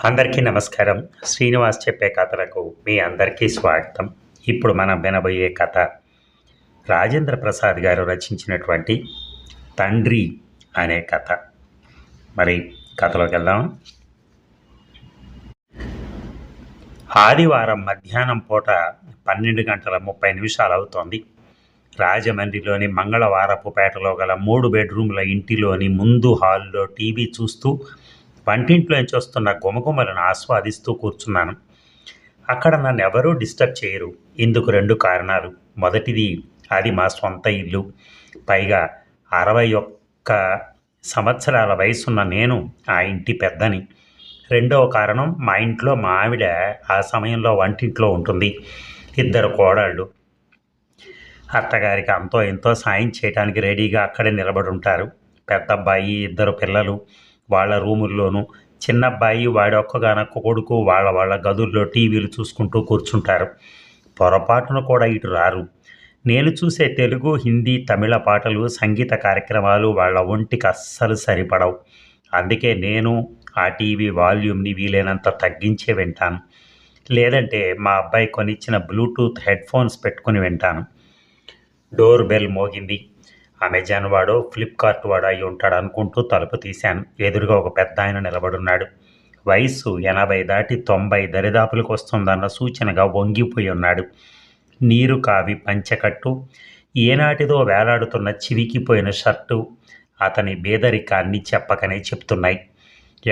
అందరికీ నమస్కారం. శ్రీనివాస్ చెప్పే కథలకు మీ అందరికీ స్వాగతం. ఇప్పుడు మనం వినబోయే కథ రాజేంద్ర ప్రసాద్ గారు రచించినటువంటి తండ్రి అనే కథ. మరి కథలోకి వెళ్దాం. ఆదివారం మధ్యాహ్నం పూట 12:30 అవుతోంది. రాజమండ్రిలోని మంగళవారపుపేటలో గల 3 బెడ్రూమ్ల ఇంటిలోని ముందు హాల్లో టీవీ చూస్తూ వంటింట్లోంచి వస్తున్న గుమగుమలను ఆస్వాదిస్తూ కూర్చున్నాను. అక్కడ నన్ను ఎవరూ డిస్టర్బ్ చేయరు. ఇందుకు 2 కారణాలు. మొదటిది, అది మా సొంత ఇల్లు. పైగా 61 సంవత్సరాల వయసున్న నేను ఆ ఇంటి పెద్దని. రెండవ కారణం, మా ఇంట్లో మా ఆవిడ ఆ సమయంలో వంటింట్లో ఉంటుంది. 2 కోడళ్ళు. అత్తగారికి అంతో ఎంతో సాయం చేయడానికి రెడీగా అక్కడే నిలబడి ఉంటారు. పెద్ద అబ్బాయి, 2 పిల్లలు వాళ్ళ రూముల్లోనూ, చిన్నబ్బాయి వాడి ఒక్కగానొక్క కొడుకు వాళ్ళ గదుల్లో టీవీలు చూసుకుంటూ కూర్చుంటారు. పొరపాటును కూడా ఇటు రారు. నేను చూసే తెలుగు, హిందీ, తమిళ పాటలు, సంగీత కార్యక్రమాలు వాళ్ళ ఒంటికి అస్సలు సరిపడవు. అందుకే నేను ఆ టీవీ వాల్యూమ్ని వీలైనంత తగ్గించే వింటాను. లేదంటే మా అబ్బాయి కొనిచ్చిన బ్లూటూత్ హెడ్ఫోన్స్ పెట్టుకుని వింటాను. డోర్ బెల్ మోగింది. అమెజాన్ వాడో ఫ్లిప్కార్ట్ వాడో అయి ఉంటాడు అనుకుంటూ తలుపు తీశాను. ఎదురుగా ఒక పెద్ద ఆయన నిలబడున్నాడు. వయస్సు 80 దాటి 90 దరిదాపులకు వస్తుందన్న సూచనగా వంగిపోయి ఉన్నాడు. నీరు కావి పంచెకట్టు, ఏనాటిదో వేలాడుతున్న చివికిపోయిన షర్టు అతని బేదరికాన్ని చెప్పకనే చెప్తున్నాయి.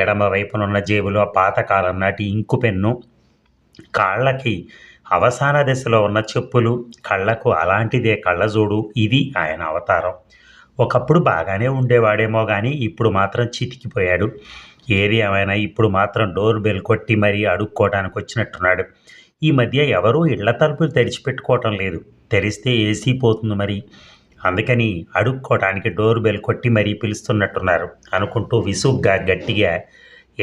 ఎడమ వైపునున్న జేబులో పాతకాలం నాటి ఇంకు పెన్ను, కాళ్ళకి అవసాన దశలో ఉన్న చెప్పులు, కళ్ళకు అలాంటిదే కళ్ళజోడు. ఇది ఆయన అవతారం. ఒకప్పుడు బాగానే ఉండేవాడేమో కానీ ఇప్పుడు మాత్రం చితికిపోయాడు. ఏది ఏమైనా ఇప్పుడు మాత్రం డోర్ బెల్ కొట్టి మరీ అడుక్కోవడానికి వచ్చినట్టున్నాడు. ఈ మధ్య ఎవరూ ఇళ్ల తలుపులు తెరిచిపెట్టుకోవటం లేదు. తెరిస్తే ఏసీ పోతుంది మరి. అందుకని అడుక్కోవటానికి డోర్ బెల్ కొట్టి మరీ పిలుస్తున్నట్టున్నారు అనుకుంటూ విసుగ్గా గట్టిగా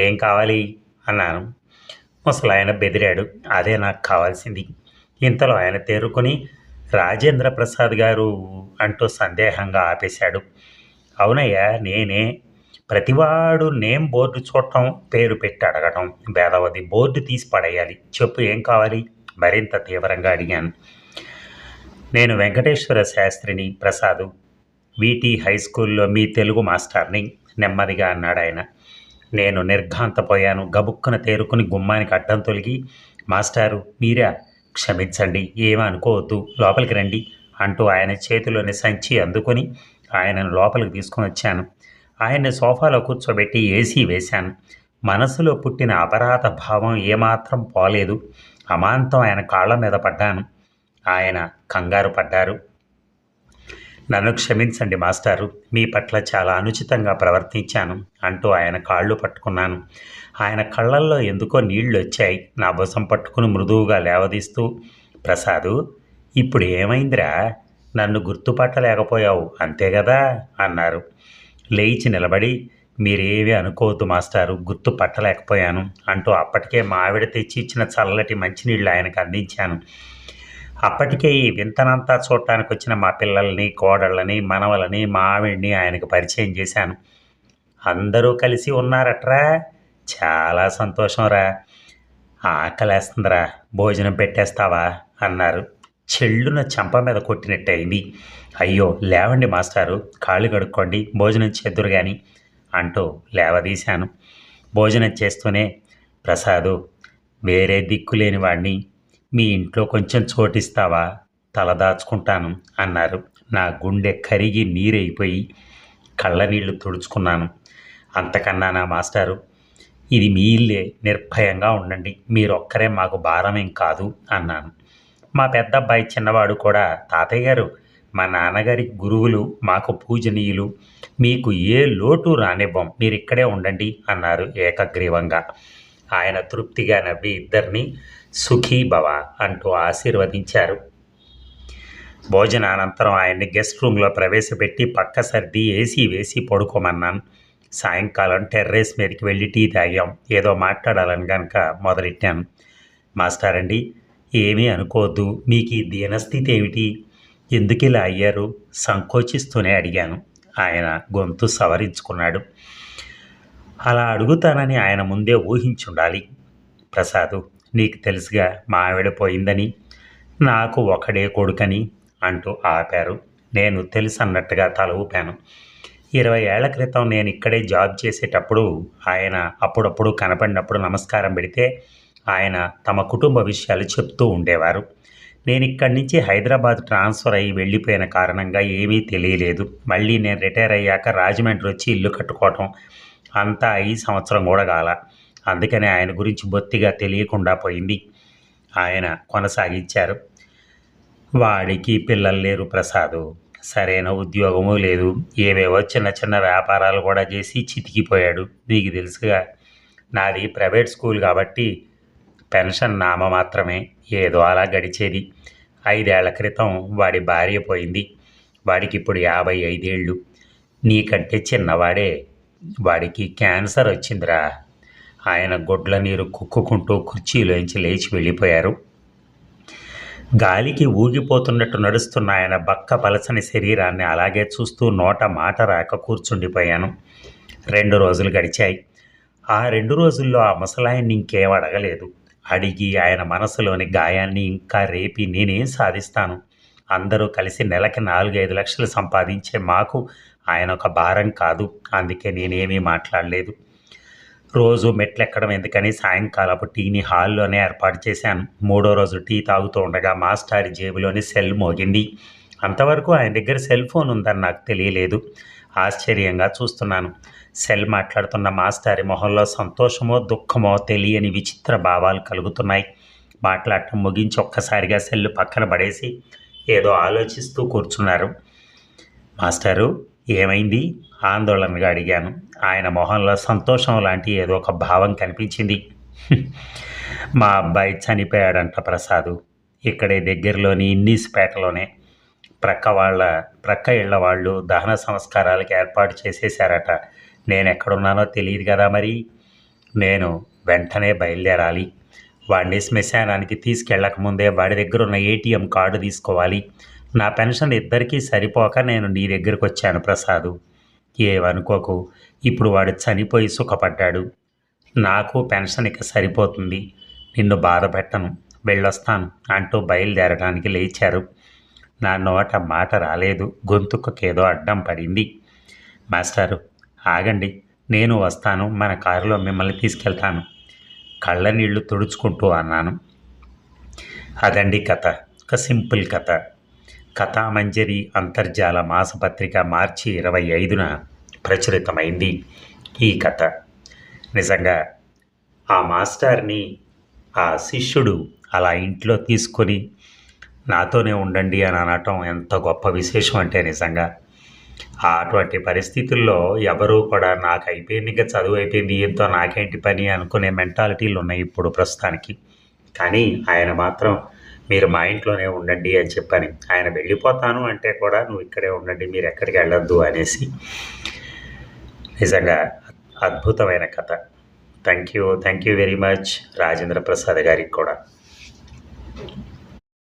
ఏం కావాలి అన్నాను. ముసలాయన బెదిరాడు. అదే నాకు కావాల్సింది. ఇంతలో ఆయన తేరుకొని రాజేంద్ర ప్రసాద్ గారు అంటూ సందేహంగా ఆపేశాడు. అవునయ్యా, నేనే. ప్రతివాడు నేమ్ బోర్డు చూడటం, పేరు పెట్టి అడగటం భేదవది. బోర్డు తీసి పడేయాలి. చెప్పు, ఏం కావాలి? మరింత తీవ్రంగా అడిగాను. నేను వెంకటేశ్వర శాస్త్రిని, ప్రసాదు. వీటీ హై స్కూల్లో మీ తెలుగు మాస్టర్ని, నెమ్మదిగా అన్నాడు ఆయన. నేను నిర్ఘాంతపోయాను. గబుక్కున తేరుకుని గుమ్మానికి అడ్డం తొలగి, మాస్టారు మీరా? క్షమించండి, ఏమనుకోవద్దు, లోపలికి రండి అంటూ ఆయన చేతిలోని సంచి అందుకొని ఆయనను లోపలికి తీసుకుని వచ్చాను. ఆయన్ని సోఫాలో కూర్చోబెట్టి ఏసీ వేశాను. మనసులో పుట్టిన అపరాధ భావం ఏమాత్రం పోలేదు. అమాంతం ఆయన కాళ్ళ మీద పడ్డాను. ఆయన కంగారు పడ్డారు. నన్ను క్షమించండి మాస్టారు, మీ పట్ల చాలా అనుచితంగా ప్రవర్తించాను అంటూ ఆయన కాళ్ళు పట్టుకున్నాను. ఆయన కళ్ళల్లో ఎందుకో నీళ్లు వచ్చాయి. నా భుజం పట్టుకుని మృదువుగా లేవదీస్తూ, ప్రసాదు, ఇప్పుడు ఏమైందిరా? నన్ను గుర్తుపట్టలేకపోయావు అంతే కదా అన్నారు. లేచి నిలబడి, మీరేమీ అనుకోవద్దు మాస్టారు, గుర్తుపట్టలేకపోయాను అంటూ అప్పటికే మా ఆవిడ తెచ్చి ఇచ్చిన చల్లటి మంచినీళ్ళు ఆయనకు అందించాను. అప్పటికే ఈ వింతనంతా చూడటానికి వచ్చిన మా పిల్లల్ని, కోడళ్ళని, మనవలని, మా ఆవిడ్ని ఆయనకు పరిచయం చేశాను. అందరూ కలిసి ఉన్నారట్రా? చాలా సంతోషంరా. ఆకలేస్తుందిరా, భోజనం పెట్టేస్తావా అన్నారు. చెళ్ళున చెంప మీద కొట్టినట్టయింది. అయ్యో, లేవండి మాస్టారు, కాళ్ళు కడుక్కోండి, భోజనం చేద్దురు గాని అంటూ లేవదీశాను. భోజనం చేస్తూనే, ప్రసాదు, వేరే దిక్కులేని వాడిని, మీ ఇంట్లో కొంచెం చోటిస్తావా? తలదాచుకుంటాను అన్నారు. నా గుండె కరిగి నీరైపోయి కళ్ళనీళ్లు తుడుచుకున్నాను. అంతకన్నానా మాస్టారు? ఇది మీ ఇల్లే, నిర్భయంగా ఉండండి, మీరొక్కరే మాకు భారమేం కాదు అన్నాను. మా పెద్ద అబ్బాయి చిన్నవాడు కూడా, తాతయ్య గారు, మా నాన్నగారికి గురువులు, మాకు పూజనీయులు, మీకు ఏ లోటు రానివ్వం, మీరిక్కడే ఉండండి అన్నారు ఏకగ్రీవంగా. ఆయన తృప్తిగా నవ్వి ఇద్దరిని సుఖీ భవ అంటూ ఆశీర్వదించారు. భోజనానంతరం ఆయన్ని గెస్ట్ రూమ్లో ప్రవేశపెట్టి పక్క సర్ది ఏసీ వేసి పడుకోమన్నాను. సాయంకాలం టెర్రేస్ మీదకి వెళ్ళి టీ తాగాం. ఏదో మాట్లాడాలని కనుక మొదలెట్టాను. మాస్టారండి, ఏమీ అనుకోవద్దు, మీకు ఈ దీనస్థితి ఏమిటి? ఎందుకు ఇలా అయ్యారు? సంకోచిస్తూనే అడిగాను. ఆయన గొంతు సవరించుకున్నాడు. అలా అడుగుతానని ఆయన ముందే ఊహించుండాలి. ప్రసాదు, నీకు తెలుసుగా మా ఆవిడ పోయిందని, నాకు ఒకడే కొడుకని అంటూ ఆపారు. నేను తెలుసన్నట్టుగా తల ఊపాను. 20 ఏళ్ల క్రితం నేను ఇక్కడే జాబ్ చేసేటప్పుడు ఆయన అప్పుడప్పుడు కనపడినప్పుడు నమస్కారం పెడితే ఆయన తమ కుటుంబ విషయాలు చెప్తూ ఉండేవారు. నేను ఇక్కడి నుంచి హైదరాబాద్ ట్రాన్స్ఫర్ అయ్యి వెళ్ళిపోయిన కారణంగా ఏమీ తెలియలేదు. మళ్ళీ నేను రిటైర్ అయ్యాక రాజమండ్రి వచ్చి ఇల్లు కట్టుకోవటం అంతా ఈ సంవత్సరం కూడా కాల. అందుకని ఆయన గురించి బొత్తిగా తెలియకుండా పోయింది. ఆయన కొనసాగించారు. వాడికి పిల్లలు లేరు ప్రసాదు. సరైన ఉద్యోగము లేదు. ఏవేవో చిన్న చిన్న వ్యాపారాలు కూడా చేసి చితికిపోయాడు. నీకు తెలుసుగా, నాది ప్రైవేట్ స్కూల్ కాబట్టి పెన్షన్ నామ మాత్రమే. ఏదో అలా గడిచేది. 5 ఏళ్ల క్రితం వాడి భార్య పోయింది. వాడికి ఇప్పుడు 55 ఏళ్ళు. నీకంటే చిన్నవాడే. వాడికి క్యాన్సర్ వచ్చిందిరా. ఆయన గొడ్ల నీరు కుక్కుకుంటూ కుర్చీలోంచి లేచి వెళ్ళిపోయారు. గాలికి ఊగిపోతున్నట్టు నడుస్తున్న ఆయన బక్క పలచని శరీరాన్ని అలాగే చూస్తూ నోట మాట రాక కూర్చుండిపోయాను. 2 రోజులు గడిచాయి. ఆ 2 రోజుల్లో ఆ ముసలాయన్ని ఇంకేం అడగలేదు. అడిగి ఆయన మనసులోని గాయాన్ని ఇంకా రేపి నేనేం సాధిస్తాను? అందరూ కలిసి నెలకి 4-5 లక్షలు సంపాదించే మాకు ఆయన ఒక భారం కాదు. అందుకే నేనేమీ మాట్లాడలేదు. రోజు మెట్లెక్కడం ఎందుకని సాయంకాలపు టీని హాల్లోనే ఏర్పాటు చేశాను. 3వ రోజు టీ తాగుతూ ఉండగా మాస్టారి జేబులోని సెల్ మోగింది. అంతవరకు ఆయన దగ్గర సెల్ ఫోన్ ఉందని నాకు తెలియలేదు. ఆశ్చర్యంగా చూస్తున్నాను. సెల్ మాట్లాడుతున్న మాస్టారి మొహంలో సంతోషమో దుఃఖమో తెలియని విచిత్ర భావాలు కలుగుతున్నాయి. మాట్లాడటం ముగించి ఒక్కసారిగా సెల్లు పక్కన పడేసి ఏదో ఆలోచిస్తూ కూర్చున్నారు. మాస్టారు, ఏమైంది? ఆందోళనగా అడిగాను. ఆయన మొహంలో సంతోషం లాంటి ఏదో ఒక భావం కనిపించింది. మా అబ్బాయి చనిపోయాడంట ప్రసాదు. ఇక్కడే దగ్గరలోని ఇన్నీస్పేటలోనే. ప్రక్క ఇళ్ల వాళ్ళు దహన సంస్కారాలకి ఏర్పాటు చేసేశారట. నేను ఎక్కడున్నానో తెలియదు కదా మరి. నేను వెంటనే బయలుదేరాలి. వాడిని శ్మశానానికి తీసుకెళ్ళకముందే వాడి దగ్గర ఉన్న ఏటీఎం కార్డు తీసుకోవాలి. నా పెన్షన్ ఇద్దరికీ సరిపోక నేను నీ దగ్గరకు వచ్చాను ప్రసాదు. ఏమనుకోకు. ఇప్పుడు వాడు చనిపోయి సుఖపడ్డాడు. నాకు పెన్షన్ ఇక సరిపోతుంది. నిన్ను బాధ పెట్టను. వెళ్ళొస్తాను అంటూ బయలుదేరడానికి లేచారు. నా నోట మాట రాలేదు. గొంతుకేదో అడ్డం పడింది. మాస్టారు, ఆగండి, నేను వస్తాను. మన కారులో మిమ్మల్ని తీసుకెళ్తాను. కళ్ళ నీళ్లు తుడుచుకుంటూ అన్నాను. అదండి కథ. ఒక సింపుల్ కథ. కథామంజరి అంతర్జాల మాసపత్రిక మార్చి 25న ప్రచురితమైంది ఈ కథ. నిజంగా ఆ మాస్టర్ని ఆ శిష్యుడు అలా ఇంట్లో తీసుకొని నాతోనే ఉండండి అని అనటం ఎంత గొప్ప విశేషం అంటే నిజంగా అటువంటి పరిస్థితుల్లో ఎవరూ కూడా నాకు అయిపోయింది, ఇంకా చదువు అయిపోయింది, ఏంతో నాకేంటి పని అనుకునే మెంటాలిటీలు ఉన్నాయి ఇప్పుడు ప్రస్తుతానికి. కానీ ఆయన మాత్రం మీరు మా ఇంట్లోనే ఉండండి అని చెప్పని. ఆయన వెళ్ళిపోతాను అంటే కూడా నువ్వు ఇక్కడే ఉండండి, మీరు ఎక్కడికి వెళ్ళొద్దు అనేసి. నిజంగా అద్భుతమైన కథ. Thank you very much Rajendra Prasad గారికి కూడా.